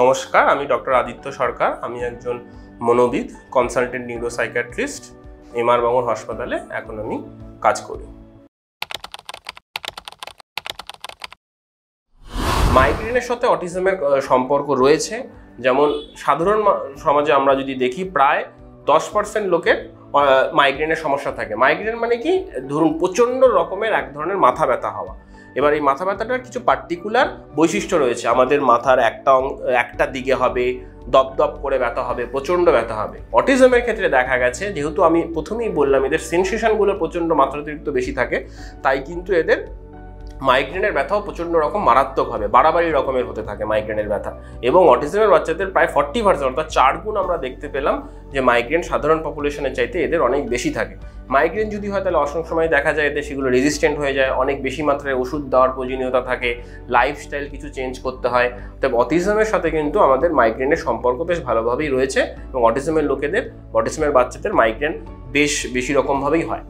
নমস্কার, আমি ডক্টর আদিত্য সরকার। আমি একজন মনোবিদ, কনসালটেন্ট নিউরোসাইকিয়াট্রিস্ট। এমআর বাঙুর হাসপাতালে এখন আমি কাজ করি। মাইগ্রেনের সাথে অটিজমের সম্পর্ক রয়েছে। যেমন সাধারণ সমাজে আমরা যদি দেখি, প্রায় 10% লোকের মাইগ্রেনের সমস্যা থাকে। মাইগ্রেন মানে কি, ধরুন প্রচণ্ড রকমের এক ধরনের মাথা ব্যথা হওয়া। এবার এই মাথা ব্যথাটার কিছু পার্টিকুলার বৈশিষ্ট্য রয়েছে। আমাদের মাথার একটা দিকে হবে, দপদপ করে ব্যথা হবে, প্রচণ্ড ব্যথা হবে। অটিজমের ক্ষেত্রে দেখা গেছে, যেহেতু আমি প্রথমেই বললাম এদের সেনসেশনগুলো প্রচণ্ড মাত্রাতিরিক্ত বেশি থাকে, তাই কিন্তু এদের মাইগ্রেনের ব্যথাও প্রচণ্ড রকম মারাত্মক হবে, বাড়াবাড়ি রকমের হতে থাকে মাইগ্রেনের ব্যথা। এবং অটিজমের বাচ্চাদের প্রায় 40%, অর্থাৎ 4 গুণ আমরা দেখতে পেলাম যে মাইগ্রেন সাধারণ পপুলেশনের চাইতে এদের অনেক বেশি থাকে। মাইগ্রেন যদি হয় তাহলে অসংখ্য সময় দেখা যায় এদের সেগুলো রেজিস্ট্যান্ট হয়ে যায়, অনেক বেশি মাত্রায় ওষুধ দেওয়ার প্রয়োজনীয়তা থাকে, লাইফস্টাইল কিছু চেঞ্জ করতে হয়। তবে অটিজমের সাথে কিন্তু আমাদের মাইগ্রেনের সম্পর্ক বেশ ভালোভাবেই রয়েছে, এবং অটিজমের বাচ্চাদের মাইগ্রেন বেশ বেশি রকমভাবেই হয়।